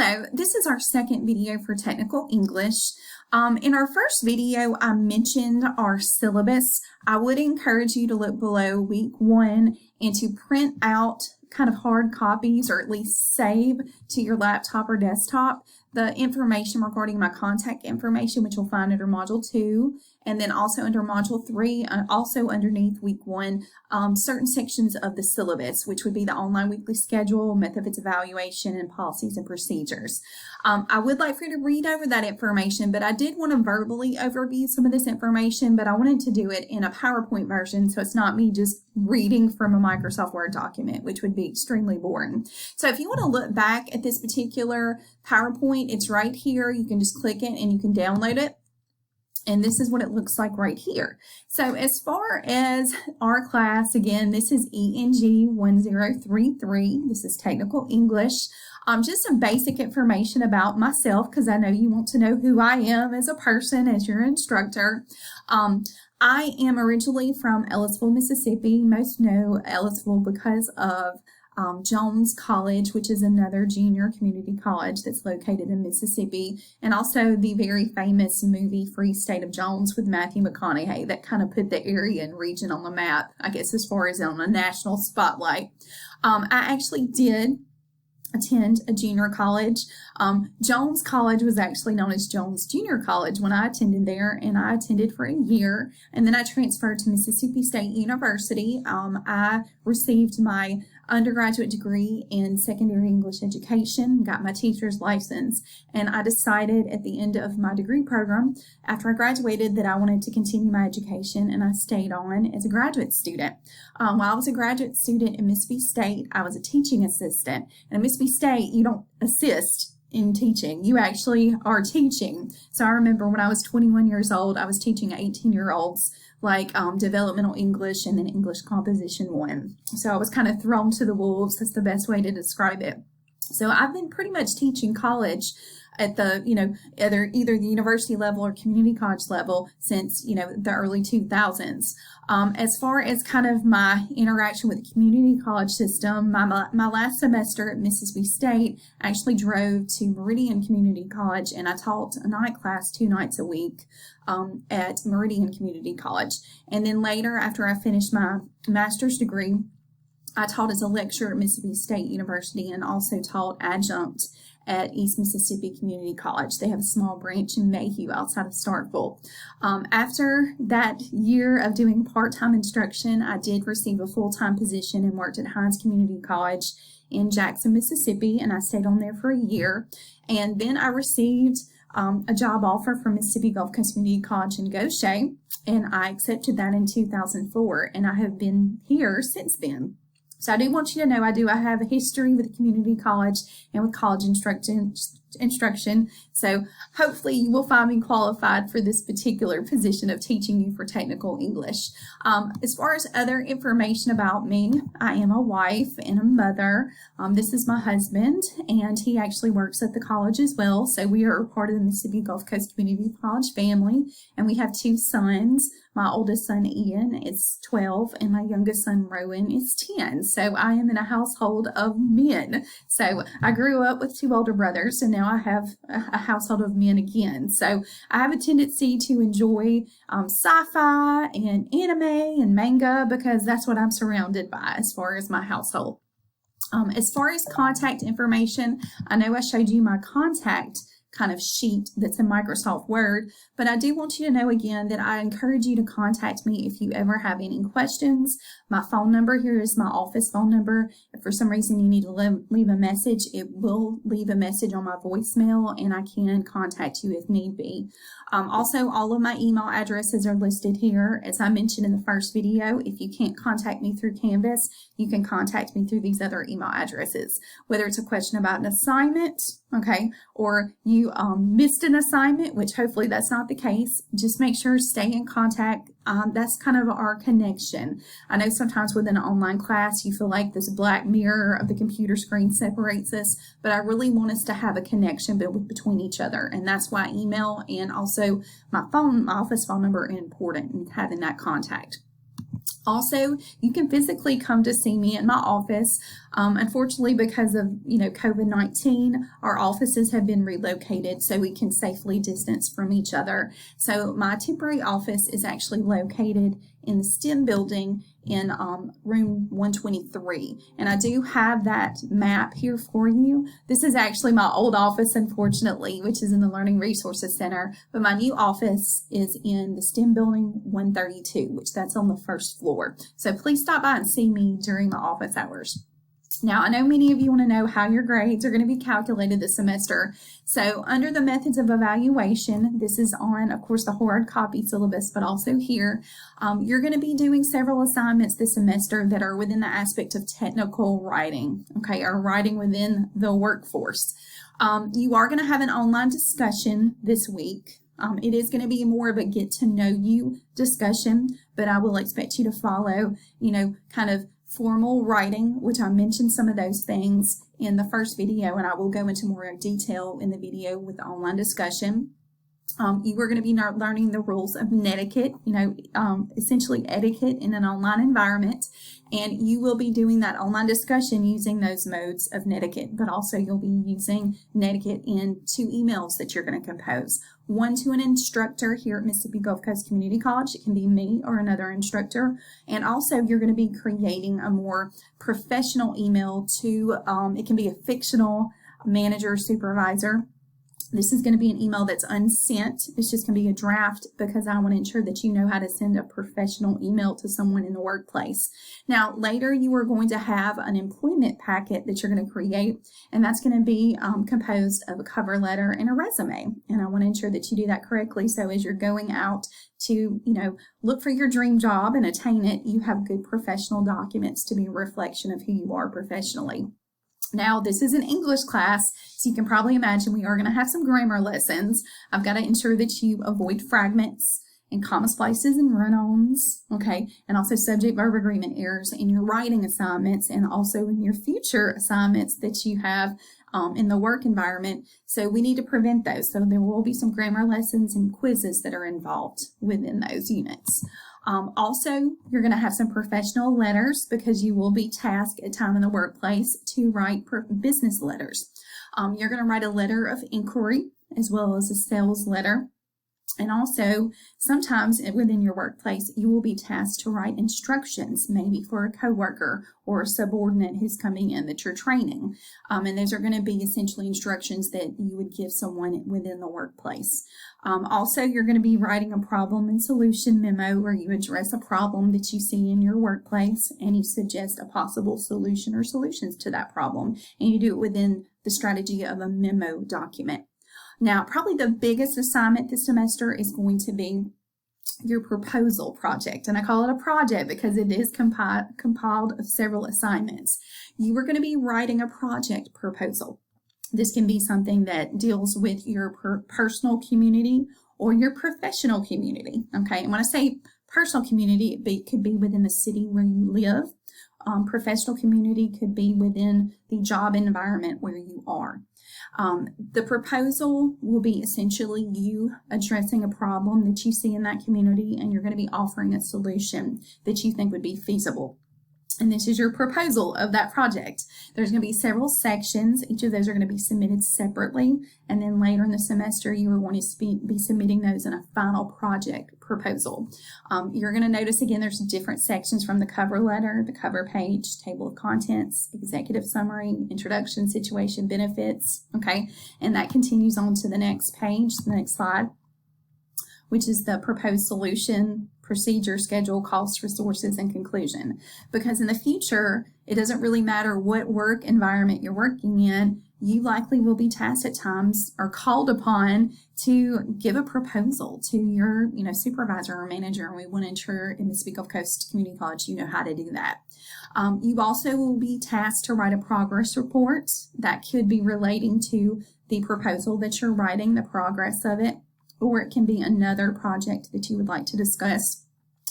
Hello, this is our second video for Technical English. In our first video, I mentioned our syllabus. I would encourage you to look below week 1 and to print out kind of hard copies or at least save to your laptop or desktop the information regarding my contact information, which you'll find under Module 2, and then also under Module 3, also underneath Week 1, certain sections of the syllabus, which would be the online weekly schedule, method of its evaluation, and policies and procedures. I would like for you to read over that information, but I did want to verbally overview some of this information, but I wanted to do it in a PowerPoint version, so it's not me just reading from a Microsoft Word document, which would be extremely boring. So if you want to look back at this particular PowerPoint, it's right here. You can just click it and you can download it. And this is what it looks like right here. So as far as our class, again, this is ENG 1033. This is Technical English. Just some basic information about myself, because I know you want to know who I am as a person, as your instructor. I am originally from Ellisville, Mississippi. Most know Ellisville because of Jones College, which is another junior community college that's located in Mississippi, and also the very famous movie Free State of Jones with Matthew McConaughey that kind of put the area and region on the map, I guess, as far as on a national spotlight. I actually did attend a junior college. Jones College was actually known as Jones Junior College when I attended there, and I attended for a year, and then I transferred to Mississippi State University. I received my undergraduate degree in secondary English education, got my teacher's license, and I decided at the end of my degree program, after I graduated, that I wanted to continue my education, and I stayed on as a graduate student. While I was a graduate student at Mississippi State, I was a teaching assistant. And at Mississippi State, you don't assist in teaching. You actually are teaching. So I remember when I was 21 years old, I was teaching 18-year-olds like developmental English and then English Composition 1. So I was kind of thrown to the wolves. That's the best way to describe it. So I've been pretty much teaching college at the, either the university level or community college level since, the early 2000s. As far as kind of my interaction with the community college system, my last semester at Mississippi State, I actually drove to Meridian Community College, and I taught a night class 2 nights a week at Meridian Community College. And then later, after I finished my master's degree, I taught as a lecturer at Mississippi State University and also taught adjunct at East Mississippi Community College. They have a small branch in Mayhew outside of Starkville. After that year of doing part-time instruction, I did receive a full-time position and worked at Hines Community College in Jackson, Mississippi, and I stayed on there for a year. And then I received a job offer from Mississippi Gulf Coast Community College in Goshen, and I accepted that in 2004, and I have been here since then. So I do want you to know I have a history with community college and with college instruction. So hopefully you will find me qualified for this particular position of teaching you for technical English. As far as other information about me, I am a wife and a mother. This is my husband, and he actually works at the college as well. So we are part of the Mississippi Gulf Coast Community College family, and we have 2 sons. My oldest son, Ian, is 12, and my youngest son, Rowan, is 10. So I am in a household of men. So I grew up with 2 older brothers, and now I have a household of men again. So I have a tendency to enjoy sci-fi and anime and manga because that's what I'm surrounded by as far as my household. As far as contact information, I know I showed you my contact kind of sheet that's in Microsoft Word, but I do want you to know again that I encourage you to contact me if you ever have any questions. My phone number here is my office phone number. If for some reason you need to leave a message, it will leave a message on my voicemail, and I can contact you if need be. Also, all of my email addresses are listed here. As I mentioned in the first video, if you can't contact me through Canvas, you can contact me through these other email addresses, whether it's a question about an assignment, okay, or you missed an assignment, which hopefully that's not the case. Just make sure to stay in contact. That's kind of our connection. I know sometimes with an online class, you feel like this black mirror of the computer screen separates us, but I really want us to have a connection between each other. And that's why email and also my office phone number are important in having that contact. Also, you can physically come to see me in my office. Unfortunately, because of COVID-19, our offices have been relocated so we can safely distance from each other. So my temporary office is actually located in the STEM building in room 123. And I do have that map here for you. This is actually my old office, unfortunately, which is in the Learning Resources Center. But my new office is in the STEM building 132, which that's on the first floor. So please stop by and see me during my office hours. Now, I know many of you want to know how your grades are going to be calculated this semester. So under the methods of evaluation, this is on, of course, the hard copy syllabus, but also here, you're going to be doing several assignments this semester that are within the aspect of technical writing, okay, or writing within the workforce. You are going to have an online discussion this week. It is going to be more of a get to know you discussion, but I will expect you to follow, kind of formal writing, which I mentioned some of those things in the first video, and I will go into more detail in the video with the online discussion. You are going to be learning the rules of netiquette, essentially etiquette in an online environment, and you will be doing that online discussion using those modes of netiquette, but also you'll be using netiquette in 2 emails that you're going to compose. One to an instructor here at Mississippi Gulf Coast Community College. It can be me or another instructor. And also you're going to be creating a more professional email to, it can be a fictional manager, supervisor. This is going to be an email that's unsent. It's just going to be a draft because I want to ensure that you know how to send a professional email to someone in the workplace. Now, later you are going to have an employment packet that you're going to create, and that's going to be composed of a cover letter and a resume. And I want to ensure that you do that correctly. So as you're going out to, look for your dream job and attain it, you have good professional documents to be a reflection of who you are professionally. Now, this is an English class, so you can probably imagine we are going to have some grammar lessons. I've got to ensure that you avoid fragments and comma splices and run-ons, okay, and also subject-verb agreement errors in your writing assignments and also in your future assignments that you have in the work environment. So we need to prevent those. So there will be some grammar lessons and quizzes that are involved within those units. Also, you're going to have some professional letters because you will be tasked at time in the workplace to write business letters. You're going to write a letter of inquiry as well as a sales letter. And also, sometimes within your workplace, you will be tasked to write instructions, maybe for a coworker or a subordinate who's coming in that you're training. And those are going to be essentially instructions that you would give someone within the workplace. Also, you're going to be writing a problem and solution memo where you address a problem that you see in your workplace and you suggest a possible solution or solutions to that problem. And you do it within the strategy of a memo document. Now, probably the biggest assignment this semester is going to be your proposal project. And I call it a project because it is compiled of several assignments. You are going to be writing a project proposal. This can be something that deals with your personal community or your professional community. Okay, and when I say personal community, it could be within the city where you live. Professional community could be within the job environment where you are. The proposal will be essentially you addressing a problem that you see in that community, and you're going to be offering a solution that you think would be feasible. And this is your proposal of that project. There's going to be several sections. Each of those are going to be submitted separately. And then later in the semester, you are going to be submitting those in a final project proposal. You're going to notice, again, there's different sections from the cover letter, the cover page, table of contents, executive summary, introduction, situation, benefits, okay? And that continues on to the next page, the next slide, which is the proposed solution, procedure, schedule, cost, resources, and conclusion. Because in the future, it doesn't really matter what work environment you're working in, you likely will be tasked at times or called upon to give a proposal to your supervisor or manager, and we want to ensure in Mississippi Gulf Coast Community College you know how to do that. You also will be tasked to write a progress report that could be relating to the proposal that you're writing, the progress of it, or it can be another project that you would like to discuss.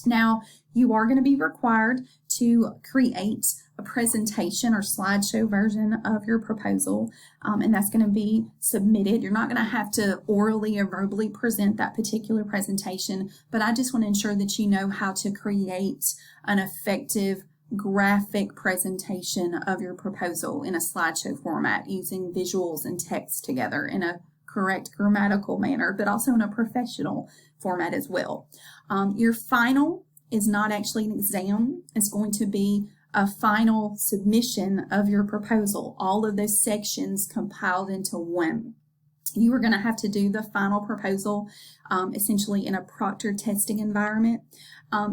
Now, you are going to be required to create a presentation or slideshow version of your proposal, and that's going to be submitted. You're not going to have to orally or verbally present that particular presentation, but I just want to ensure that you know how to create an effective graphic presentation of your proposal in a slideshow format using visuals and text together in a correct grammatical manner, but also in a professional format as well. Your final is not actually an exam. It's going to be a final submission of your proposal, all of those sections compiled into one. You are going to have to do the final proposal essentially in a proctored testing environment.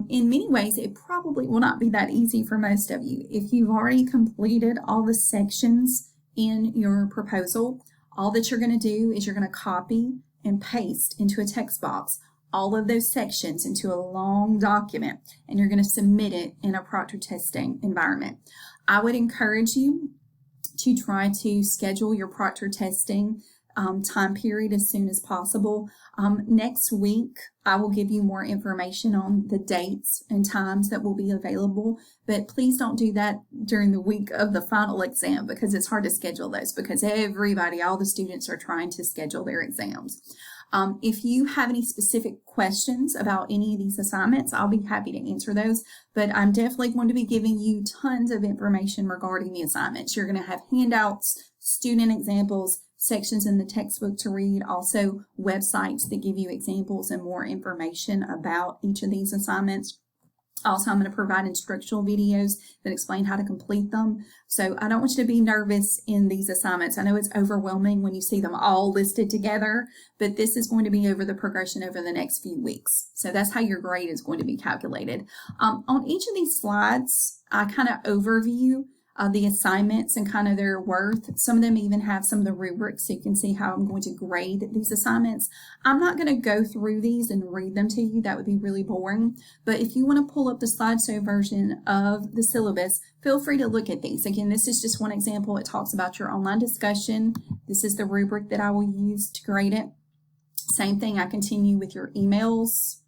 In many ways, it probably will not be that easy for most of you. If you've already completed all the sections in your proposal, all that you're going to do is you're going to copy and paste into a text box all of those sections into a long document, and you're going to submit it in a proctored testing environment. I would encourage you to try to schedule your proctored testing time period as soon as possible. Next week, I will give you more information on the dates and times that will be available, but please don't do that during the week of the final exam because it's hard to schedule those because everybody, all the students are trying to schedule their exams. If you have any specific questions about any of these assignments, I'll be happy to answer those, but I'm definitely going to be giving you tons of information regarding the assignments. You're going to have handouts, student examples, sections in the textbook to read, also websites that give you examples and more information about each of these assignments. Also, I'm going to provide instructional videos that explain how to complete them. So I don't want you to be nervous in these assignments. I know it's overwhelming when you see them all listed together, but this is going to be over the progression over the next few weeks. So that's how your grade is going to be calculated. On each of these slides, I kind of overview the assignments and kind of their worth. Some of them even have some of the rubrics so you can see how I'm going to grade these assignments. I'm not going to go through these and read them to you. That would be really boring. But if you want to pull up the slideshow version of the syllabus, feel free to look at these. Again, this is just one example. It talks about your online discussion. This is the rubric that I will use to grade it. Same thing, I continue with your emails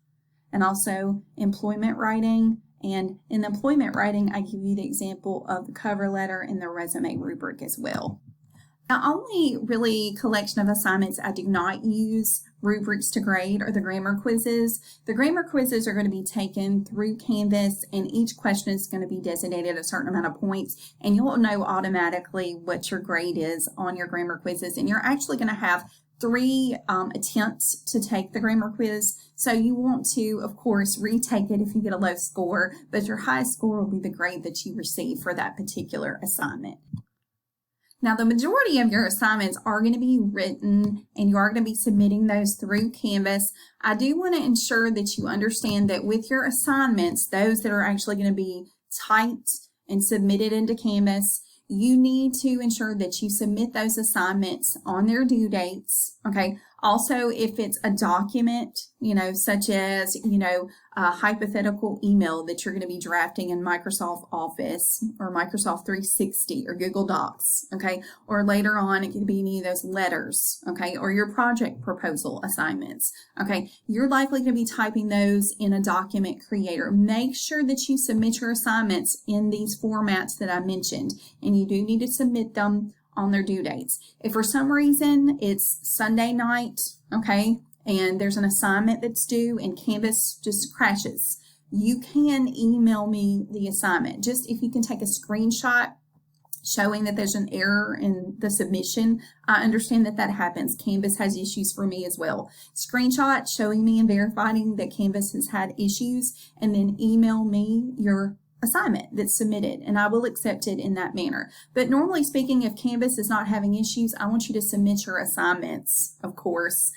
and also employment writing. And in the employment writing, I give you the example of the cover letter and the resume rubric as well. The only really collection of assignments I do not use rubrics to grade are the grammar quizzes. The grammar quizzes are going to be taken through Canvas, and each question is going to be designated a certain amount of points, and you'll know automatically what your grade is on your grammar quizzes. And you're actually going to have 3 attempts to take the grammar quiz. So you want to, of course, retake it if you get a low score, but your highest score will be the grade that you receive for that particular assignment. Now, the majority of your assignments are going to be written, and you are going to be submitting those through Canvas. I do want to ensure that you understand that with your assignments, those that are actually going to be typed and submitted into Canvas, you need to ensure that you submit those assignments on their due dates, okay? Also, if it's a document, such as, a hypothetical email that you're going to be drafting in Microsoft Office or Microsoft 360 or Google Docs, okay? Or later on, it could be any of those letters, okay? Or your project proposal assignments, okay? You're likely to be typing those in a document creator. Make sure that you submit your assignments in these formats that I mentioned, and you do need to submit them on their due dates. If for some reason it's Sunday night, okay, and there's an assignment that's due and Canvas just crashes, you can email me the assignment. Just if you can take a screenshot showing that there's an error in the submission. I understand that that happens. Canvas has issues for me as well. Screenshot showing me and verifying that Canvas has had issues, and then email me your assignment that's submitted, and I will accept it in that manner. But normally speaking, if Canvas is not having issues, I want you to submit your assignments, of course,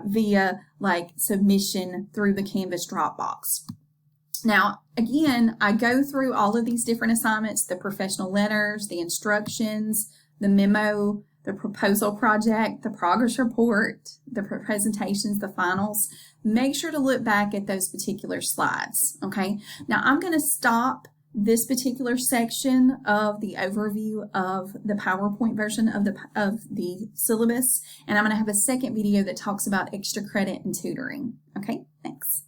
via submission through the Canvas Dropbox. Now, again, I go through all of these different assignments, the professional letters, the instructions, the memo, the proposal project, the progress report, the presentations, the finals. Make sure to look back at those particular slides, okay? Now, I'm going to stop this particular section of the overview of the PowerPoint version of the syllabus, and I'm going to have a second video that talks about extra credit and tutoring. Okay, thanks.